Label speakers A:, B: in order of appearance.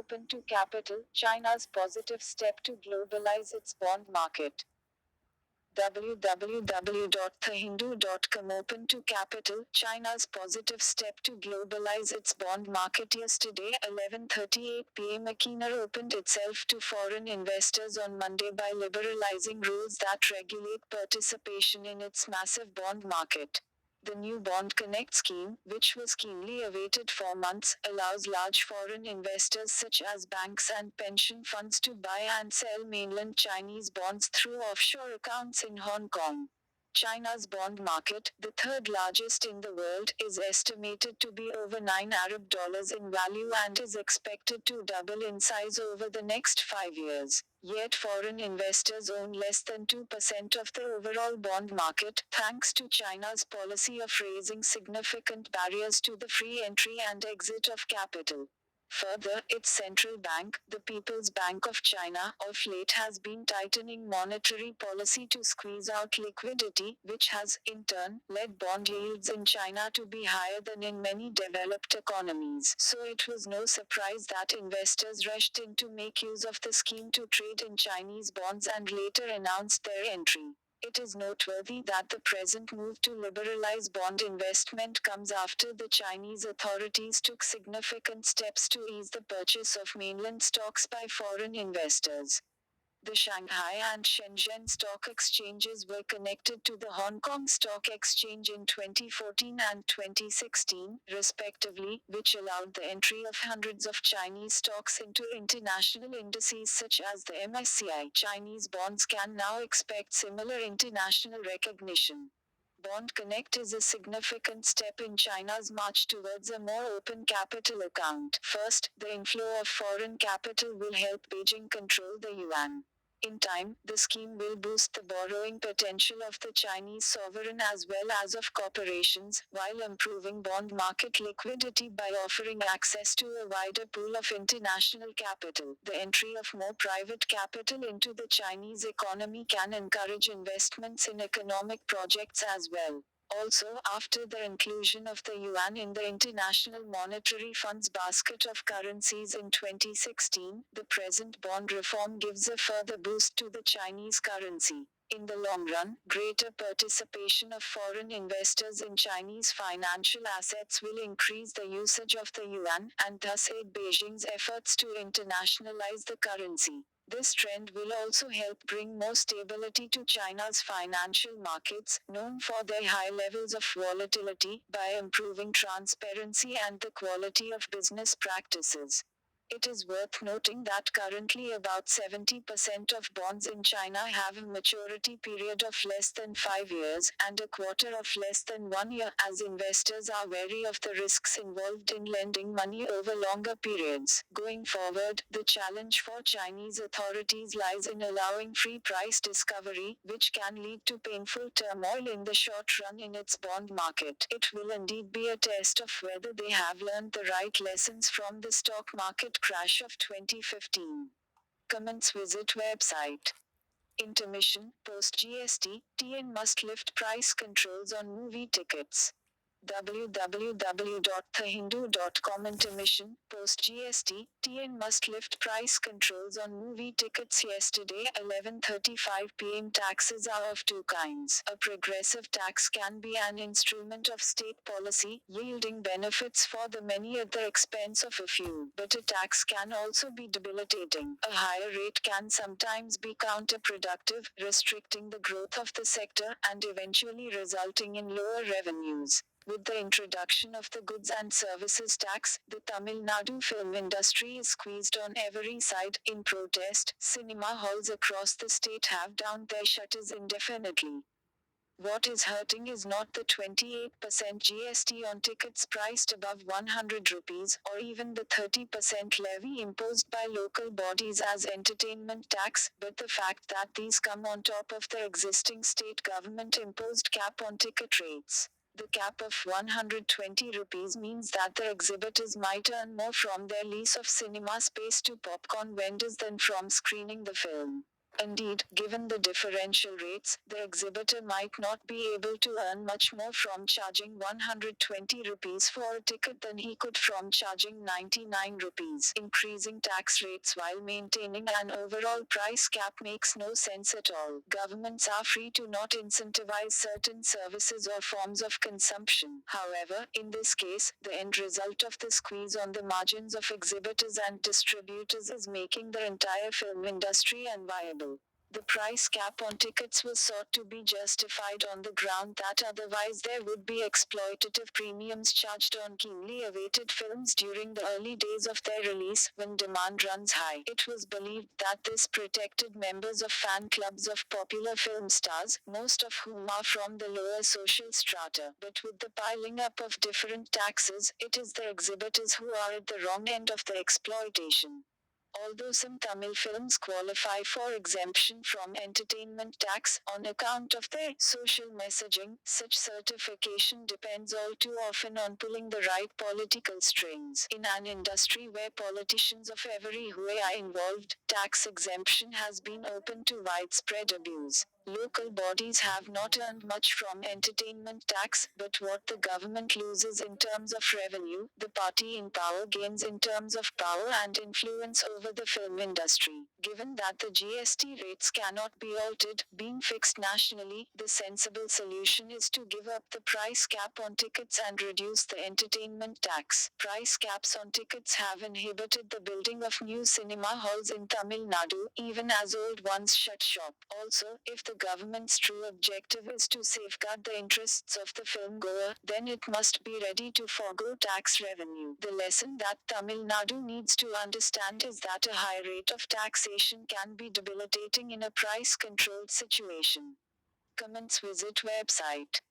A: open to capital, China's positive step to globalize its bond market. www.thehindu.com Open to capital, China's positive step to globalize its bond market. Yesterday, 11:38 p.m. Akeena opened itself to foreign investors on Monday by liberalizing rules that regulate participation in its massive bond market. The new Bond Connect scheme, which was keenly awaited for months, allows large foreign investors such as banks and pension funds to buy and sell mainland Chinese bonds through offshore accounts in Hong Kong. China's bond market, the third largest in the world, is estimated to be over $9 in value and is expected to double in size over the next 5 years. Yet foreign investors own less than 2% of the overall bond market, thanks to China's policy of raising significant barriers to the free entry and exit of capital. Further, its central bank, the People's Bank of China, of late has been tightening monetary policy to squeeze out liquidity, which has, in turn, led bond yields in China to be higher than in many developed economies. So it was no surprise that investors rushed in to make use of the scheme to trade in Chinese bonds and later announced their entry. It is noteworthy that the present move to liberalize bond investment comes after the Chinese authorities took significant steps to ease the purchase of mainland stocks by foreign investors. The Shanghai and Shenzhen stock exchanges were connected to the Hong Kong Stock Exchange in 2014 and 2016, respectively, which allowed the entry of hundreds of Chinese stocks into international indices such as the MSCI. Chinese bonds can now expect similar international recognition. Bond Connect is a significant step in China's march towards a more open capital account. First, the inflow of foreign capital will help Beijing control the yuan. In time, the scheme will boost the borrowing potential of the Chinese sovereign as well as of corporations, while improving bond market liquidity by offering access to a wider pool of international capital. The entry of more private capital into the Chinese economy can encourage investments in economic projects as well. Also, after the inclusion of the yuan in the International Monetary Fund's basket of currencies in 2016, the present bond reform gives a further boost to the Chinese currency. In the long run, greater participation of foreign investors in Chinese financial assets will increase the usage of the yuan, and thus aid Beijing's efforts to internationalize the currency. This trend will also help bring more stability to China's financial markets, known for their high levels of volatility, by improving transparency and the quality of business practices. It is worth noting that currently about 70% of bonds in China have a maturity period of less than 5 years, and a quarter of less than 1 year, as investors are wary of the risks involved in lending money over longer periods. Going forward, the challenge for Chinese authorities lies in allowing free price discovery, which can lead to painful turmoil in the short run in its bond market. It will indeed be a test of whether they have learned the right lessons from the stock market crash of 2015. Comments. Visit website. Intermission. Post GST, TN must lift price controls on movie tickets. www.thehindu.com Intermission. Post GST, TN must lift price controls on movie tickets. Yesterday, 11:35 p.m. Taxes are of two kinds. A progressive tax can be an instrument of state policy, yielding benefits for the many at the expense of a few. But a tax can also be debilitating. A higher rate can sometimes be counterproductive, restricting the growth of the sector, and eventually resulting in lower revenues. With the introduction of the goods and services tax, the Tamil Nadu film industry is squeezed on every side. In protest, cinema halls across the state have downed their shutters indefinitely. What is hurting is not the 28% GST on tickets priced above 100 rupees, or even the 30% levy imposed by local bodies as entertainment tax, but the fact that these come on top of the existing state government imposed cap on ticket rates. The cap of 120 rupees means that the exhibitors might earn more from their lease of cinema space to popcorn vendors than from screening the film. Indeed, given the differential rates, the exhibitor might not be able to earn much more from charging 120 rupees for a ticket than he could from charging 99 rupees. Increasing tax rates while maintaining an overall price cap makes no sense at all. Governments are free to not incentivize certain services or forms of consumption. However, in this case, the end result of the squeeze on the margins of exhibitors and distributors is making the entire film industry unviable. The price cap on tickets was sought to be justified on the ground that otherwise there would be exploitative premiums charged on keenly awaited films during the early days of their release when demand runs high. It was believed that this protected members of fan clubs of popular film stars, most of whom are from the lower social strata. But with the piling up of different taxes, it is the exhibitors who are at the wrong end of the exploitation. Although some Tamil films qualify for exemption from entertainment tax on account of their social messaging, such certification depends all too often on pulling the right political strings. In an industry where politicians of every hue are involved, tax exemption has been open to widespread abuse. Local bodies have not earned much from entertainment tax, but what the government loses in terms of revenue, the party in power gains in terms of power and influence over the film industry. Given that the GST rates cannot be altered, being fixed nationally, the sensible solution is to give up the price cap on tickets and reduce the entertainment tax. Price caps on tickets have inhibited the building of new cinema halls in Tamil Nadu, even as old ones shut shop. Also, if the government's true objective is to safeguard the interests of the film goer, then it must be ready to forego tax revenue. The lesson that Tamil Nadu needs to understand is that a high rate of taxation can be debilitating in a price controlled situation. Comments visit website.